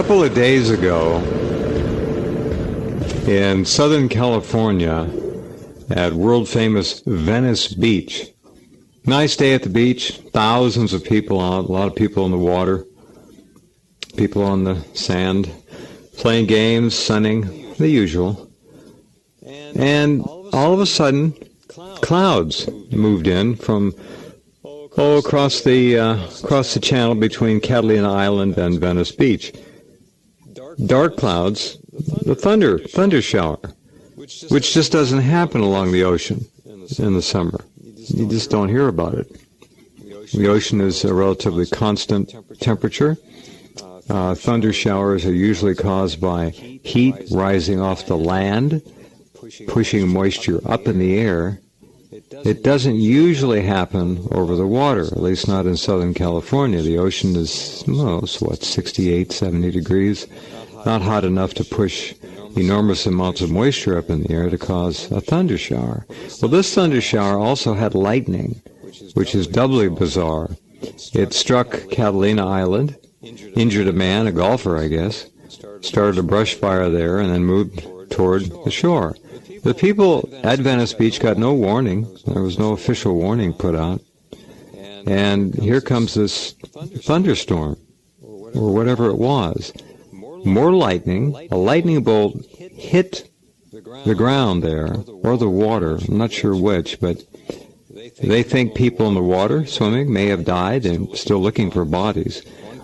couple of days ago in Southern California at world-famous Venice Beach. Nice day at the beach, thousands of people out, a lot of people in the water, people on the sand, playing games, sunning, the usual. And all of a sudden, clouds moved in from across the channel between Catalina Island and Venice Beach. Dark clouds, the thunder shower, which just doesn't happen along the ocean in the summer. You just don't hear about it. The ocean is a relatively constant temperature. Thunder showers are usually caused by heat rising off the land, pushing moisture up in the air. It doesn't usually happen over the water, at least not in Southern California. The ocean is, 68, 70 degrees. Not hot enough to push enormous amounts of moisture up in the air to cause a thunder shower. Well, this thunder shower also had lightning, which is doubly bizarre. It struck Catalina Island, injured a man, a golfer, I guess, started a brush fire there, and then moved toward the shore. The people at Venice Beach got no warning. There was no official warning put out. And here comes this thunderstorm, or whatever it was. More lightning. A lightning bolt hit the ground there, or the water. I'm not sure which, but they think people in the water swimming may have died and still looking for bodies.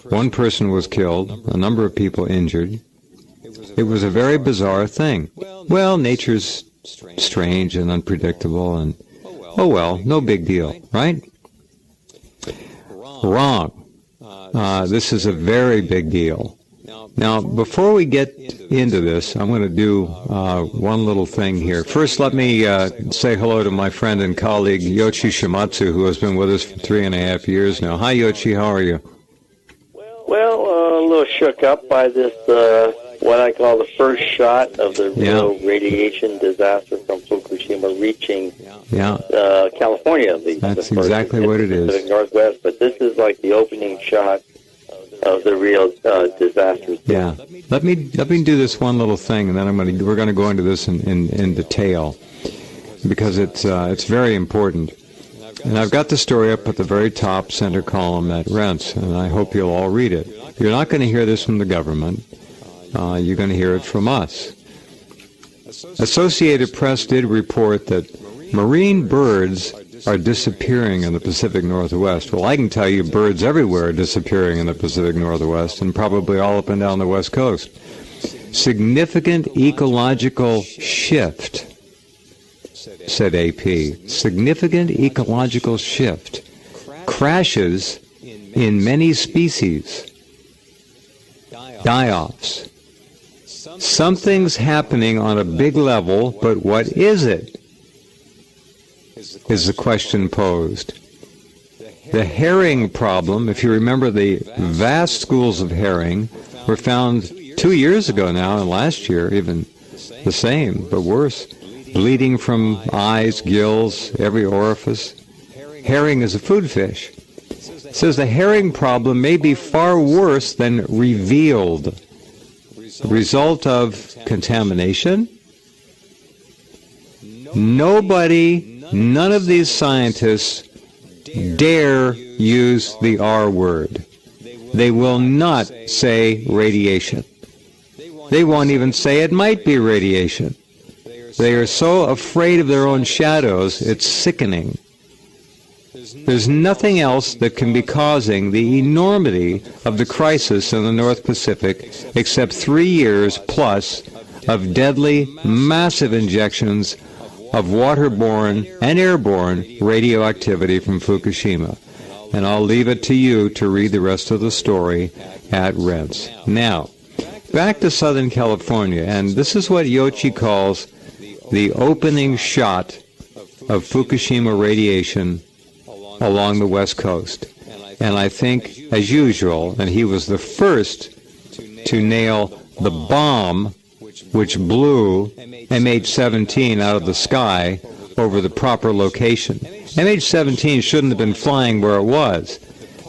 One person was killed, a number of people injured. It was a very bizarre thing. Well, nature's strange and unpredictable, and oh well, no big deal, right? Wrong. This is a very big deal. Now, before we get into this, I'm going to do one little thing here. First, let me say hello to my friend and colleague, Yoichi Shimatsu, who has been with us for 3.5 years now. Hi, Yoichi, how are you? Well, a little shook up by this, what I call the first shot of the real radiation disaster from Fukushima reaching California, at least. That's exactly what it is. Pacific Northwest, but this is like the opening shot of the real disaster. Yeah. Let me do this one little thing, and then we're going to go into this in detail, because it's very important. And I've got the story up at the very top center column at Rense, and I hope you'll all read it. You're not going to hear this from the government. You're going to hear it from us. Associated Press did report that marine birds are disappearing in the Pacific Northwest. Well, I can tell you birds everywhere are disappearing in the Pacific Northwest, and probably all up and down the West Coast. Significant ecological shift, said AP. Significant ecological shift. Crashes in many species. Die-offs. Something's happening on a big level, but what is it? Is the question posed. The herring problem, if you remember, the vast schools of herring were found 2 years ago now, and last year even the same, but worse. Bleeding from eyes, gills, every orifice. Herring is a food fish. It says the herring problem may be far worse than revealed. Result of contamination? None of these scientists dare use the R word. They will not say radiation. They won't even say it might be radiation. They are so afraid of their own shadows, it's sickening. There's nothing else that can be causing the enormity of the crisis in the North Pacific except 3 years plus of deadly, massive injections of waterborne and airborne radioactivity from Fukushima. And I'll leave it to you to read the rest of the story at Rense. Now, back to Southern California, and this is what Yoichi calls the opening shot of Fukushima radiation along the West Coast. And I think, as usual, and he was the first to nail the bomb which blew MH17 out of the sky over the proper location. MH17 shouldn't have been flying where it was.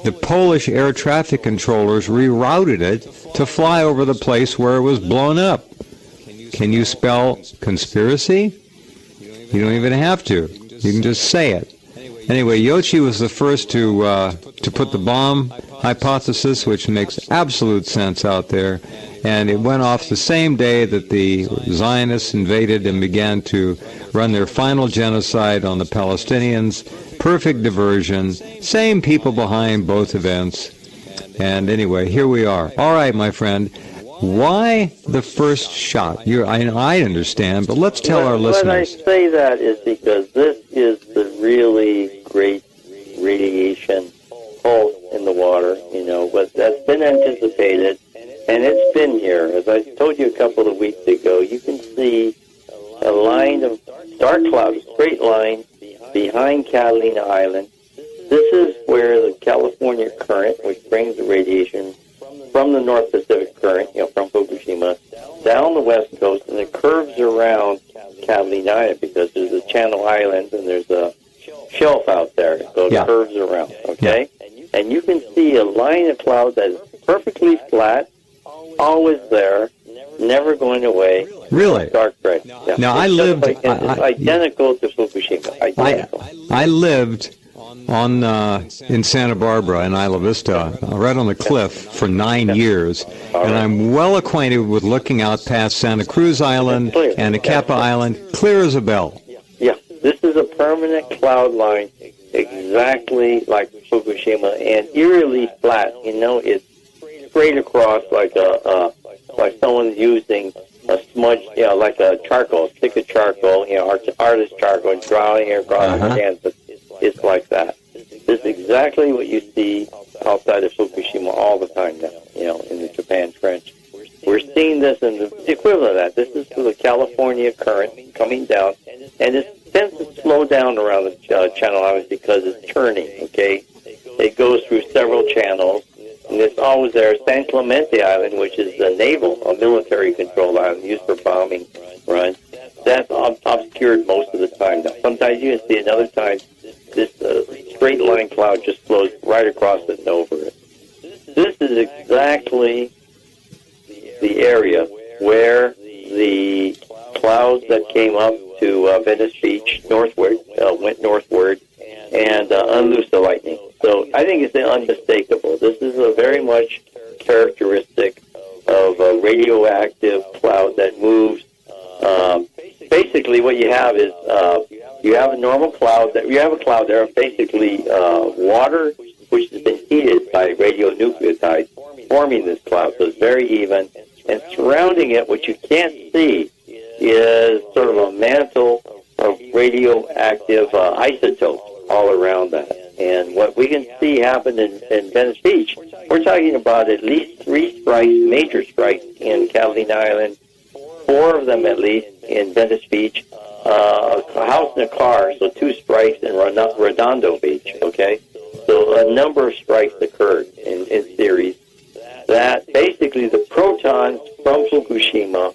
the Polish air traffic controllers rerouted it to fly over the place where it was blown up. Can you spell conspiracy? You don't even have to. You can just say it. Anyway, Yoichi was the first to put the bomb hypothesis, which makes absolute sense out there, and it went off the same day that the Zionists invaded and began to run their final genocide on the Palestinians. Perfect diversion, same people behind both events. And anyway, here we are. All right, my friend, why the first shot? I understand, but let's tell our listeners. When I say that is because this is the really great radiation pulse in the water, but that's been anticipated, and it's been here. As I told you a couple of weeks ago, you can see a line of dark cloud, a straight line, behind Catalina Island. This is where the California current, which brings the radiation from the North Pacific current, from Fukushima, down the west coast, and it curves around Catalina Island because there's a channel island and there's a shelf out there, so it curves around, okay? Yeah. And you can see a line of cloud that is perfectly flat, always there, never going away. Really? Dark gray. Yeah. Now, it's identical to Fukushima. Identical. I lived in Santa Barbara in Isla Vista, right on the cliff for 9 years, and I'm well acquainted with looking out past Santa Cruz Island and Acapa Island, clear as a bell. Yeah, this is a permanent cloud line, exactly like Fukushima, and eerily flat. It's straight across like someone's using a smudge, like a charcoal, stick of charcoal, artist charcoal, and drawing it across the canvas. It's like that. This is exactly what you see outside of Fukushima all the time now, in the Japan Trench. We're seeing this in the equivalent of that. This is the California current coming down, and it tends to slow down around the Channel Islands because it's turning, okay? It goes through several channels, and it's always there. San Clemente Island, which is a military control island used for bombing runs, that's obscured most of the time. Now, sometimes you can see it, other times this straight line cloud just flows right across it and over it. This is exactly the area where the clouds that came up to Venice Beach northward went northward and unloosed the lightning. So I think it's unmistakable. This is a very much characteristic of a radioactive cloud that moves. Basically, what you have is you have a normal cloud. You have a cloud there, basically water, which has been heated by radionucleotides, forming this cloud. So it's very even. And surrounding it, what you can't see, is sort of a mantle of radioactive isotopes all around that. And what we can see happen in Venice Beach, we're talking about at least 3 strikes, major strikes in Catalina Island, 4 of them at least in Venice Beach, a house and a car, so 2 strikes in Redondo Beach, okay? So a number of strikes occurred in series that basically the protons from Fukushima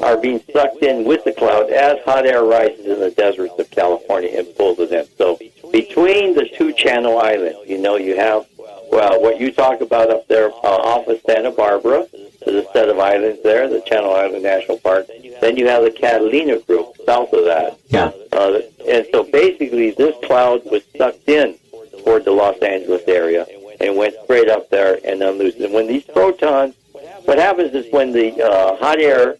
are being sucked in with the cloud as hot air rises in the deserts of California and pulls it in. So between the 2 channel islands, you have, what you talk about up there off of Santa Barbara, there's a set of islands there, the Channel Island National Park. Then you have the Catalina group south of that. Yeah. And so basically this cloud was sucked in toward the Los Angeles area and went straight up there and unloosed. And when these protons, what happens is when the hot air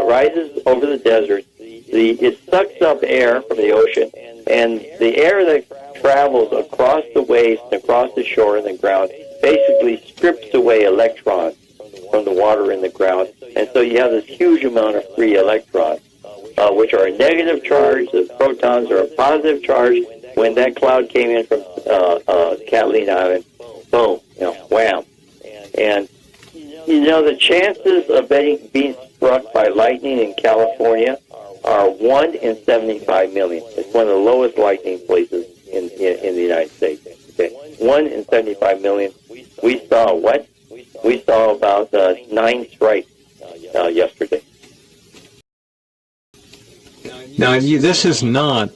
rises over the desert, it sucks up air from the ocean, and the air that travels across the waves and across the shore and the ground basically strips away electrons from the water in the ground. And so you have this huge amount of free electrons, which are a negative charge. The protons are a positive charge. When that cloud came in from Catalina Island, boom, wham. And, the chances of being struck by lightning in California are 1 in 75 million. It's one of the lowest lightning places in the United States. Okay? 1 in 75 million. We saw what? We saw about 9 strikes yesterday. Now, this is not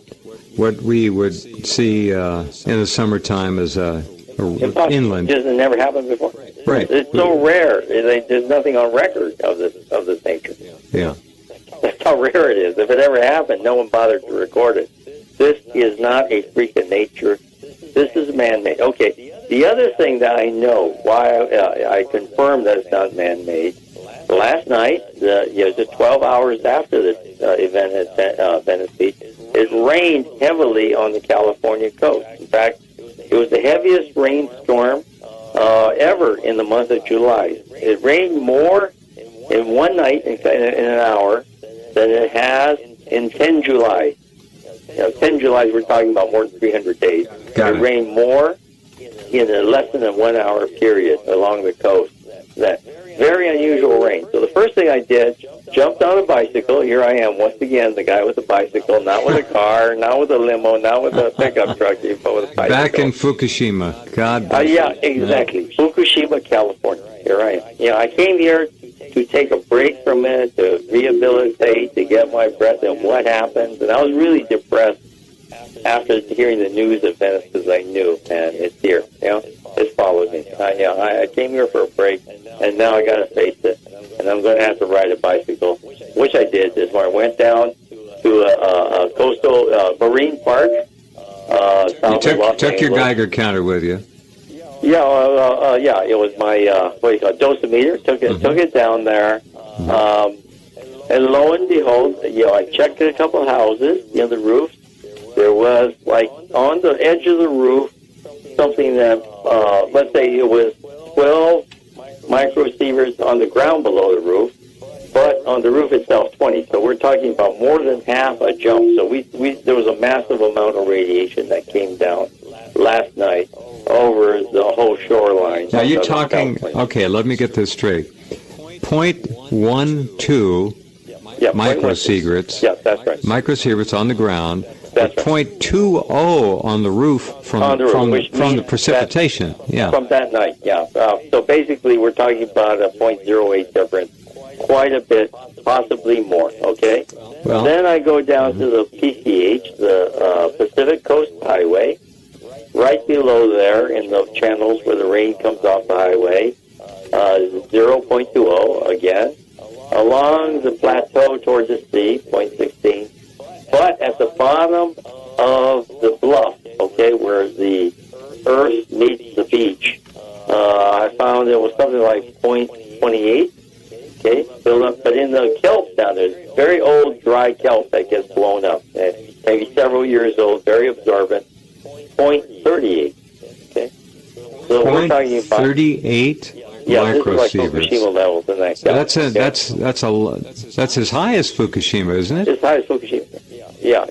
what we would see in the summertime as a Or inland. It has never happened before. Right. It's so rare. There's nothing on record of this nature. Yeah. That's how rare it is. If it ever happened, no one bothered to record it. This is not a freak of nature. This is man-made. Okay. The other thing that I know, why I confirm that it's not man-made, last night, just 12 hours after this event at Venice Beach, it rained heavily on the California coast. In fact, it was the heaviest rainstorm ever in the month of July. It rained more in one night, in an hour, than it has in 10 July. 10 July, we're talking about more than 300 days. It rained more in a less than a 1 hour period along the coast. That very unusual rain. So the first thing I did, jumped on a bicycle. Here I am once again, the guy with a bicycle, not with a car, not with a limo, not with a pickup truck, but with a bicycle. Back in Fukushima. God bless yeah, exactly. Yeah. Fukushima, California. Here I am. I came here to take a break from it, to rehabilitate, to get my breath and what happens. And I was really depressed after hearing the news of Venice, because I knew, man, it's here. It's followed me. I came here for a break, and now I got to face it. And I'm going to have to ride a bicycle, which I did this morning. I went down to a coastal marine park. You took your Geiger counter with you. Yeah, it was my dosimeter. Took it down there, and lo and behold, I checked a couple houses, the roofs. There was, like, on the edge of the roof, something that, let's say it was 12 microsieverts on the ground below the roof, but on the roof itself, 20. So we're talking about more than half a jump. So there was a massive amount of radiation that came down last night over the whole shoreline. Now you're talking, okay, let me get this straight. 0.12 microsieverts. Yeah, that's right. Microsieverts on the ground. That's right. 0.20 on the roof from the precipitation. From that night, yeah. So basically, we're talking about a 0.08 difference, quite a bit, possibly more. Okay. Well, then I go down to the PCH, the Pacific Coast Highway, right below there in the channels where the rain comes off the highway, 0.20 again, along the plateau towards the sea, 0.16. But at the bottom of the bluff, okay, where the earth meets the beach, I found it was something like 0.28, okay, build up. But in the kelp down there, very old dry kelp that gets blown up, maybe several years old, very absorbent, 0.38, okay. So we're talking about 38. Yeah, this is like Fukushima levels in that kelp. That's as high as Fukushima, isn't it? As high as Fukushima. Yeah.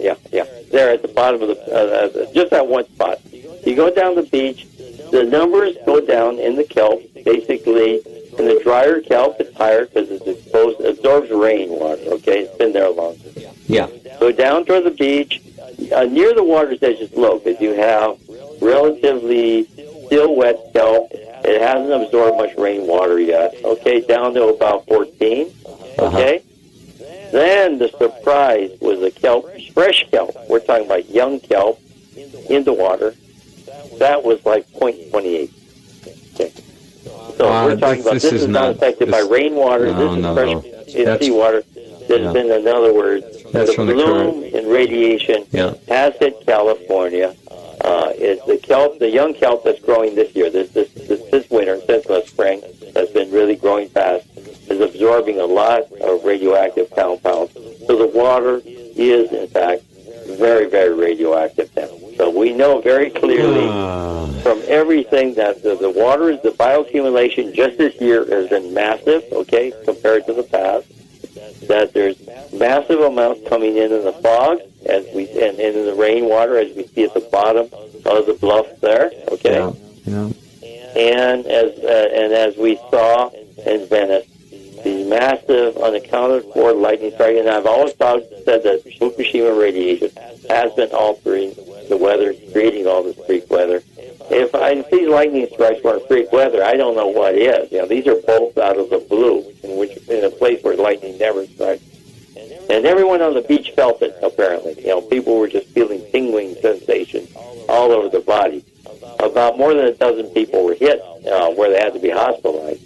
There at the bottom of the, just that one spot. You go down the beach, the numbers go down in the kelp, basically, in the drier kelp, it's higher because it's exposed, absorbs rainwater, okay? It's been there longer. Yeah. Go down toward the beach, near the water's edge is low, because you have relatively still wet kelp. It hasn't absorbed much rainwater yet, okay? Down to about 14, okay? Then the surprise was the kelp, fresh kelp. We're talking about young kelp in the water. That was like 0.28. Okay. So we're talking about this is not affected by rainwater. This is fresh seawater. There's been, in other words, the bloom in radiation has hit California. It's the kelp, the young kelp that's growing this year, this winter, since last spring, that's been really growing fast, is absorbing a lot of radioactive compounds. So the water is, in fact, very, very radioactive now. So we know very clearly from everything that the water, the bioaccumulation just this year has been massive, okay, compared to the past, that there's massive amounts coming in the fog and in the rainwater, as we see at the bottom of the bluff there, okay? Yeah. And as we saw in Venice, the massive, unaccounted for lightning strike, and I've always said that Fukushima radiation has been altering the weather, creating all this freak weather. If these lightning strikes weren't freak weather, I don't know what is. These are bolts out of the blue, in a place where lightning never strikes. And everyone on the beach felt it, apparently. People were just feeling tingling sensations all over the body. about more than a dozen people were hit where they had to be hospitalized.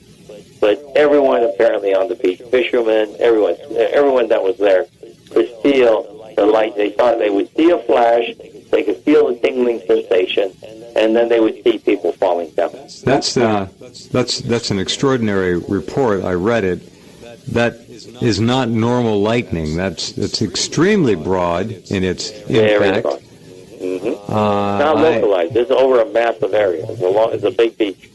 But everyone apparently on the beach, fishermen, everyone that was there, could feel the light. They thought they would see a flash, they could feel the tingling sensation, and then they would see people falling down. That's an extraordinary report. I read it. That is not normal lightning. It's extremely broad in its impact. Not localized. This is over a massive area. It's a big beach.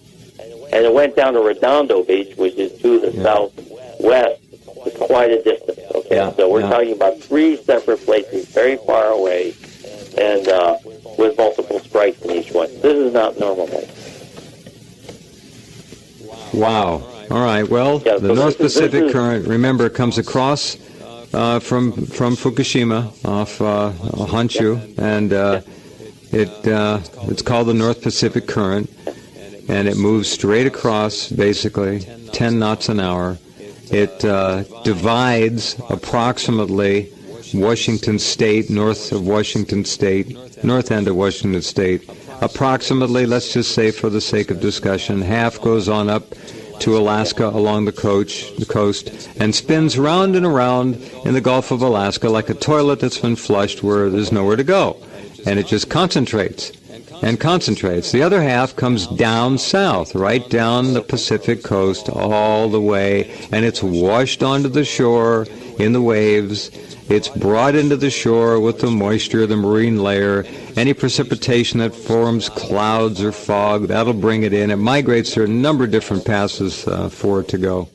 And it went down to Redondo Beach, which is to the southwest. It's quite a distance, okay? Yeah, so we're talking about 3 separate places, very far away, and with multiple strikes in each one. This is not normal. Wow. All right. Well, the North Pacific Current, remember, comes across from Fukushima off Honshu, and it's called the North Pacific Current, and it moves straight across, basically, 10 knots an hour. It divides approximately Washington State, north end of Washington State, approximately, let's just say for the sake of discussion, half goes on up to Alaska along the coast and spins round and around in the Gulf of Alaska like a toilet that's been flushed where there's nowhere to go. And it just concentrates and concentrates. The other half comes down south, right down the Pacific coast all the way, and it's washed onto the shore in the waves. It's brought into the shore with the moisture, the marine layer. Any precipitation that forms clouds or fog, that'll bring it in. It migrates through a number of different passes for it to go.